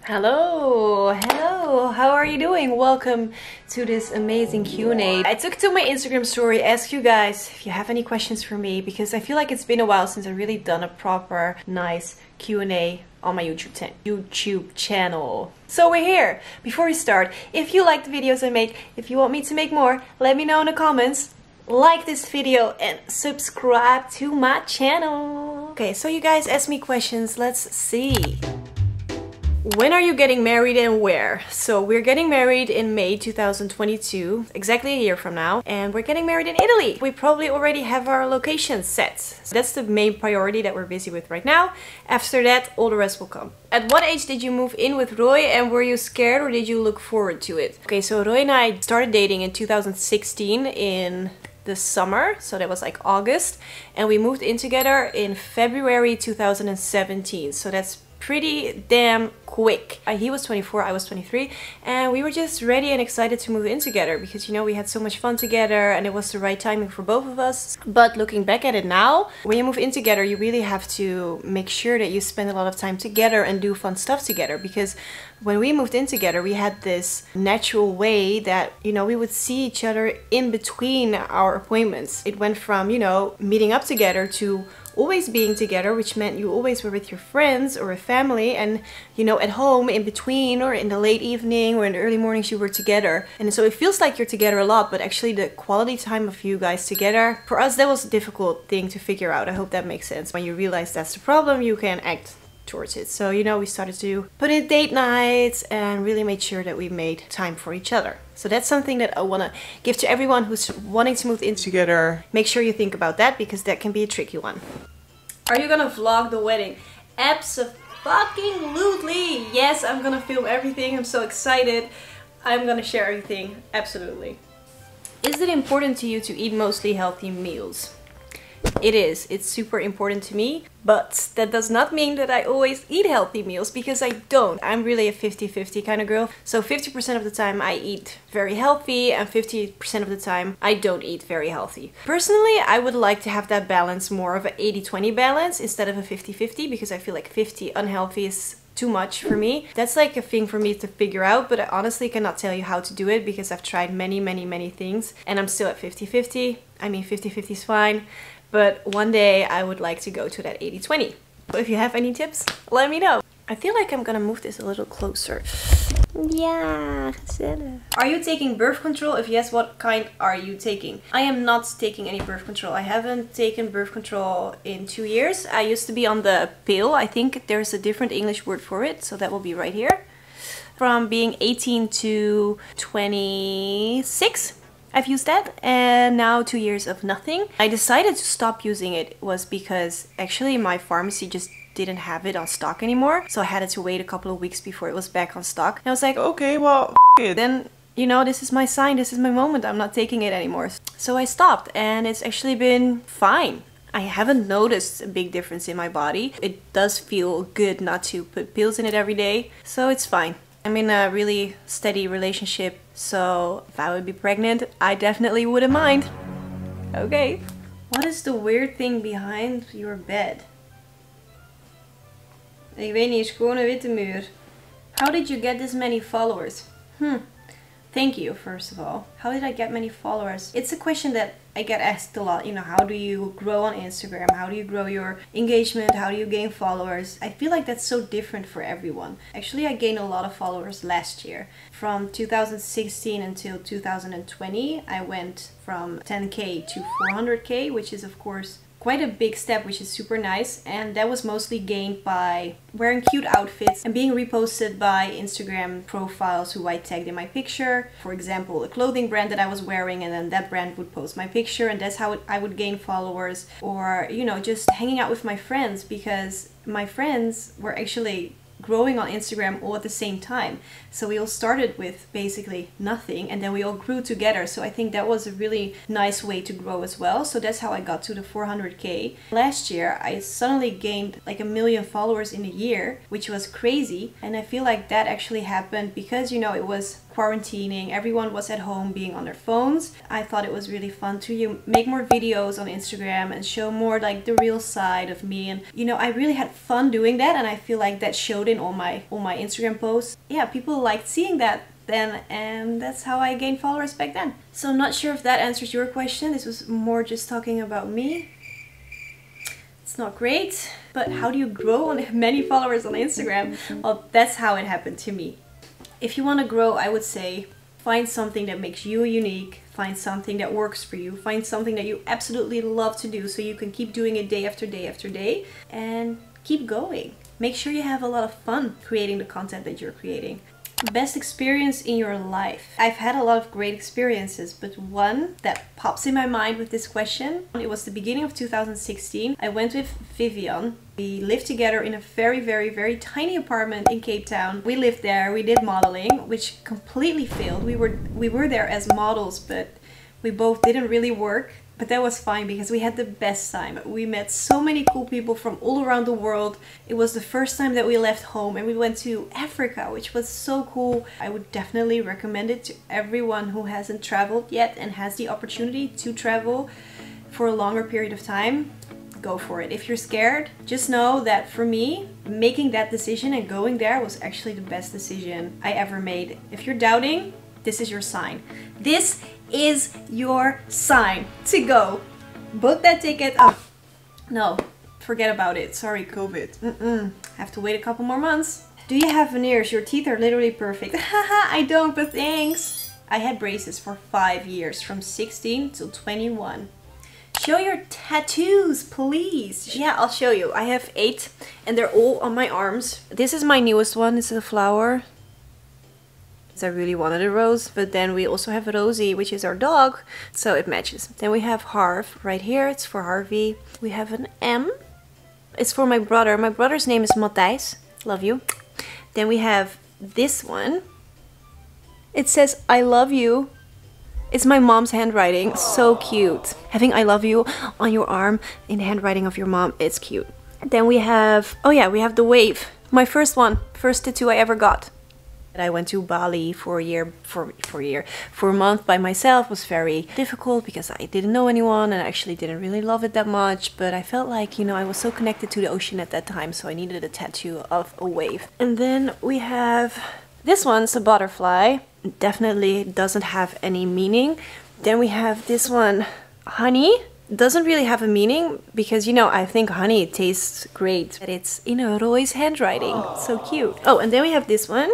Hello, how are you doing? Welcome to this amazing Q&A. I took to my Instagram story, ask you guys if you have any questions for me, because I feel like it's been a while since I've really done a proper, nice Q&A on my YouTube channel. So we're here. Before we start, if you like the videos I make, if you want me to make more, let me know in the comments. Like this video and subscribe to my channel. Okay, so you guys asked me questions. Let's see. When are you getting married and where? So we're getting married in May 2022, exactly a year from now, and we're getting married in Italy. We probably already have our location set. So that's the main priority that we're busy with right now. After that, all the rest will come. At what age did you move in with Roy, and were you scared or did you look forward to it? Okay, so Roy and I started dating in 2016 in the summer, so that was like August, and we moved in together in February 2017, so that's pretty damn quick. He was 24, I was 23, and we were just ready and excited to move in together because, you know, we had so much fun together and it was the right timing for both of us. But looking back at it now, when you move in together, you really have to make sure that you spend a lot of time together and do fun stuff together, because when we moved in together, we had this natural way that, you know, we would see each other in between our appointments. It went from, you know, meeting up together to always being together, which meant you always were with your friends or a family, and, you know, at home in between or in the late evening or in the early mornings you were together. And so it feels like you're together a lot, but actually the quality time of you guys together, for us, that was a difficult thing to figure out. I hope that makes sense. When you realize that's the problem, you can act towards it. So, you know, we started to put in date nights and really made sure that we made time for each other. So that's something that I want to give to everyone who's wanting to move in together. Make sure you think about that, because that can be a tricky one. Are you gonna vlog the wedding? Abso-fucking-lutely! Yes, I'm gonna film everything. I'm so excited. I'm gonna share everything. Absolutely. Is it important to you to eat mostly healthy meals? It is. It's super important to me, but that does not mean that I always eat healthy meals, because I don't. I'm really a 50-50 kind of girl. So 50% of the time I eat very healthy and 50% of the time I don't eat very healthy. Personally, I would like to have that balance, more of an 80-20 balance instead of a 50-50, because I feel like 50 unhealthy is too much for me. That's like a thing for me to figure out, but I honestly cannot tell you how to do it, because I've tried many things and I'm still at 50-50. I mean, 50-50 is fine. But one day I would like to go to that 80-20. So if you have any tips, let me know. I feel like I'm gonna move this a little closer. Yeah, gezellig. Are you taking birth control? If yes, what kind are you taking? I am not taking any birth control. I haven't taken birth control in 2 years. I used to be on the pill. I think there's a different English word for it, so that will be right here. From being 18 to 26. I've used that, and now 2 years of nothing. I decided to stop using it was because actually my pharmacy just didn't have it on stock anymore. So I had to wait a couple of weeks before it was back on stock. And I was like, okay, well, f it. Then, you know, this is my sign, this is my moment. I'm not taking it anymore. So I stopped, and it's actually been fine. I haven't noticed a big difference in my body. It does feel good not to put pills in it every day, so it's fine. I'm in a really steady relationship, so if I would be pregnant, I definitely wouldn't mind. Okay. What is the weird thing behind your bed? Ik weet niet, is gewoon een witte muur. How did you get this many followers? Thank you, first of all. How did I get many followers? It's a question that I get asked a lot. You know, how do you grow on Instagram? How do you grow your engagement? How do you gain followers? I feel like that's so different for everyone. Actually, I gained a lot of followers last year. From 2016 until 2020, I went from 10k to 400k, which is of course quite a big step, which is super nice, and that was mostly gained by wearing cute outfits and being reposted by Instagram profiles who I tagged in my picture. For example, a clothing brand that I was wearing, and then that brand would post my picture, and that's how I would gain followers. Or, you know, just hanging out with my friends, because my friends were actually growing on Instagram all at the same time. So we all started with basically nothing, and then we all grew together. So I think that was a really nice way to grow as well. So that's how I got to the 400k. Last year I suddenly gained like 1 million followers in a year, which was crazy. And I feel like that actually happened because, you know, it was quarantining, everyone was at home being on their phones. I thought it was really fun to make more videos on Instagram and show more like the real side of me. And you know, I really had fun doing that, and I feel like that showed in all my Instagram posts. Yeah, people liked seeing that then, and that's how I gained followers back then. So I'm not sure if that answers your question. This was more just talking about me. It's not great, but how do you grow on many followers on Instagram? Well, that's how it happened to me. If you want to grow, I would say find something that makes you unique, find something that works for you, find something that you absolutely love to do so you can keep doing it day after day after day, and keep going. Make sure you have a lot of fun creating the content that you're creating. Best experience in your life. I've had a lot of great experiences, but one that pops in my mind with this question, it was the beginning of 2016. I went with Vivian. We lived together in a very tiny apartment in Cape Town. We lived there, we did modeling, which completely failed. We were there as models, but we both didn't really work. But that was fine because we had the best time. We met so many cool people from all around the world. It was the first time that we left home, and we went to Africa, which was so cool. I would definitely recommend it to everyone who hasn't traveled yet and has the opportunity to travel for a longer period of time. Go for it. If you're scared, just know that for me, making that decision and going there was actually the best decision I ever made. If you're doubting, this is your sign. This is your sign to go. Book that ticket. Oh, no, forget about it. Sorry, COVID. Have to wait a couple more months. Do you have veneers? Your teeth are literally perfect. Haha, I don't, but thanks. I had braces for 5 years, from 16 till 21. Show your tattoos, please. Yeah, I'll show you. I have 8 and they're all on my arms. This is my newest one. This is a flower. I really wanted a rose, but then we also have Rosie, which is our dog, so it matches. Then we have Harv right here, it's for Harvey. We have an M, it's for my brother. My brother's name is Matthijs, love you. Then we have this one. It says I love you. It's my mom's handwriting, so cute. Having I love you on your arm in the handwriting of your mom, it's cute. Then we have, oh yeah, we have the wave. My first one, first tattoo I ever got. I went to Bali for a month by myself. It was very difficult because I didn't know anyone and I actually didn't really love it that much, but I felt like, you know, I was so connected to the ocean at that time, so I needed a tattoo of a wave. And then we have this one's a butterfly. Definitely doesn't have any meaning. Then we have this one, honey. Doesn't really have a meaning because, you know, I think honey tastes great, but it's in a Roy's handwriting. So cute. Oh, and then we have this one.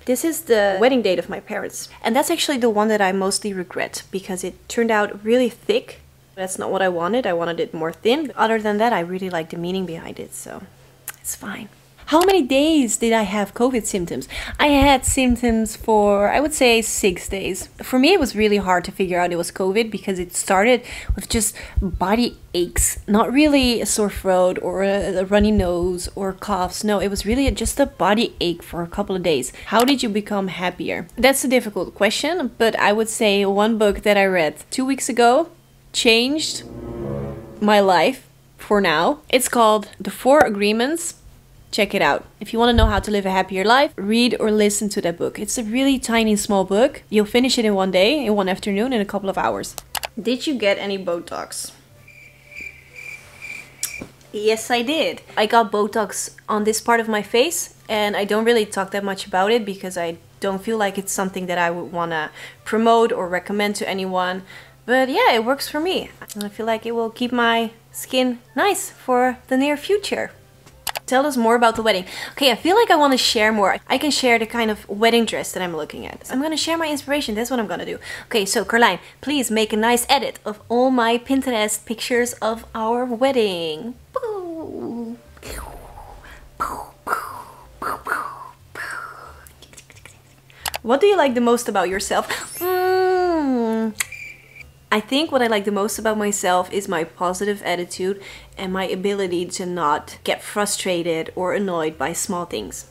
This is the wedding date of my parents, and that's actually the one that I mostly regret because it turned out really thick. That's not what I wanted. I wanted it more thin. But other than that, I really like the meaning behind it, so it's fine. How many days did I have COVID symptoms? I had symptoms for, I would say, 6 days. For me, it was really hard to figure out it was COVID because it started with just body aches. Not really a sore throat or a runny nose or coughs. No, it was really just a body ache for a couple of days. How did you become happier? That's a difficult question, but I would say one book that I read 2 weeks ago changed my life for now. It's called The 4 Agreements. Check it out. If you want to know how to live a happier life, read or listen to that book. It's a really tiny, small book. You'll finish it in one day, in one afternoon, in a couple of hours. Did you get any Botox? Yes, I did. I got Botox on this part of my face, and I don't really talk that much about it because I don't feel like it's something that I would want to promote or recommend to anyone. But yeah, it works for me. And I feel like it will keep my skin nice for the near future. Tell us more about the wedding. Okay, I feel like I want to share more. I can share the kind of wedding dress that I'm looking at. I'm going to share my inspiration. That's what I'm going to do. Okay, so Carlijn, please make a nice edit of all my Pinterest pictures of our wedding. What do you like the most about yourself? I think what I like the most about myself is my positive attitude and my ability to not get frustrated or annoyed by small things.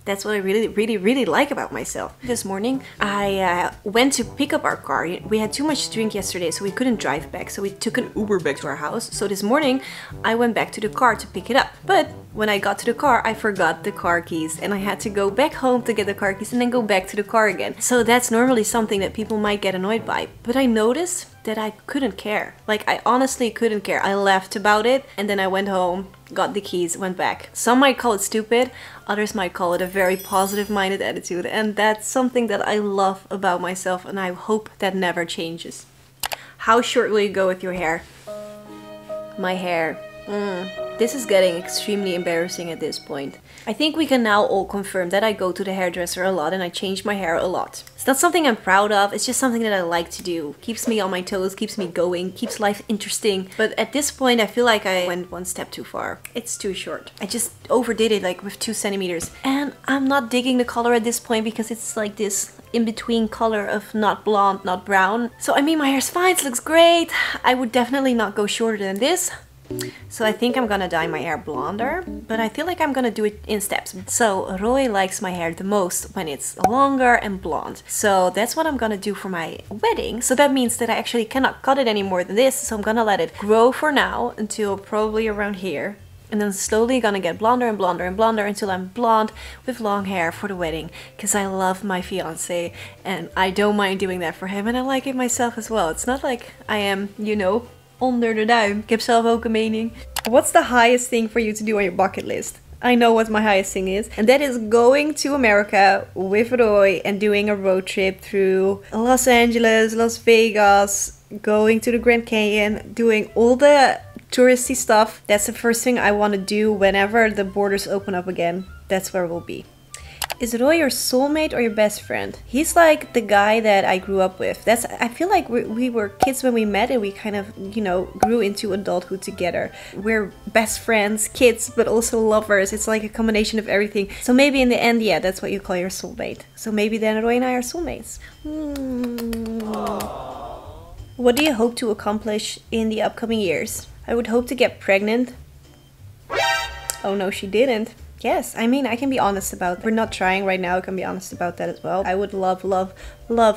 That's what I really like about myself. This morning, I went to pick up our car. We had too much to drink yesterday, so we couldn't drive back. So we took an Uber back to our house. So this morning, I went back to the car to pick it up. But when I got to the car, I forgot the car keys. And I had to go back home to get the car keys and then go back to the car again. So that's normally something that people might get annoyed by. But I noticed that I couldn't care. Like, I honestly couldn't care. I laughed about it and then I went home, got the keys, went back. Some might call it stupid, others might call it a very positive-minded attitude, and that's something that I love about myself, and I hope that never changes. How short will you go with your hair? My hair. This is getting extremely embarrassing at this point. I think we can now all confirm that I go to the hairdresser a lot and I change my hair a lot. It's not something I'm proud of, it's just something that I like to do. Keeps me on my toes, keeps me going, keeps life interesting. But at this point I feel like I went one step too far. It's too short. I just overdid it like with 2 centimeters. And I'm not digging the color at this point because it's like this in-between color of not blonde, not brown. So I mean, my hair's fine, it looks great. I would definitely not go shorter than this. So I think I'm gonna dye my hair blonder, but I feel like I'm gonna do it in steps. So Roy likes my hair the most when it's longer and blonde. So that's what I'm gonna do for my wedding. So that means that I actually cannot cut it any more than this. So I'm gonna let it grow for now until probably around here. And then slowly gonna get blonder and blonder and blonder until I'm blonde with long hair for the wedding. Because I love my fiance and I don't mind doing that for him and I like it myself as well. It's not like I am, you know, onder de duim. Ik heb zelf ook een mening. What's the highest thing for you to do on your bucket list? I know what my highest thing is. And that is going to America with Roy and doing a road trip through Los Angeles, Las Vegas, going to the Grand Canyon, doing all the touristy stuff. That's the first thing I want to do whenever the borders open up again. That's where we'll be. Is Roy your soulmate or your best friend? He's like the guy that I grew up with. I feel like we were kids when we met and we kind of, you know, grew into adulthood together. We're best friends, kids, but also lovers. It's like a combination of everything. So maybe in the end, yeah, that's what you call your soulmate. So maybe then Roy and I are soulmates. What do you hope to accomplish in the upcoming years? I would hope to get pregnant. Oh no, she didn't. Yes, I mean, I can be honest about that. We're not trying right now, I can be honest about that as well. I would love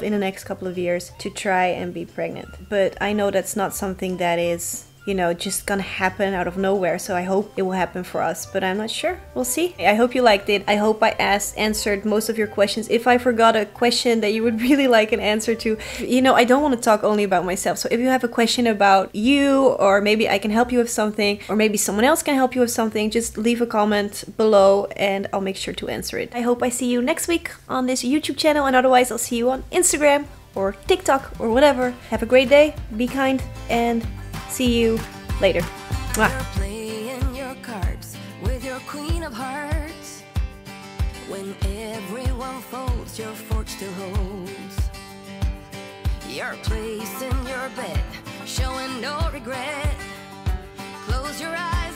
in the next couple of years to try and be pregnant. But I know that's not something that is, you know, just gonna happen out of nowhere. So I hope it will happen for us, but I'm not sure. We'll see. I hope you liked it. I hope I answered most of your questions. If I forgot a question that you would really like an answer to, you know, I don't want to talk only about myself. So if you have a question about you, or maybe I can help you with something, or maybe someone else can help you with something, just leave a comment below and I'll make sure to answer it. I hope I see you next week on this YouTube channel, and otherwise I'll see you on Instagram or TikTok or whatever. Have a great day, be kind, and see you later. Mwah. You're playing your cards with your queen of hearts. When everyone folds, your fork still holds. You're placing your bet, showing no regret. Close your eyes.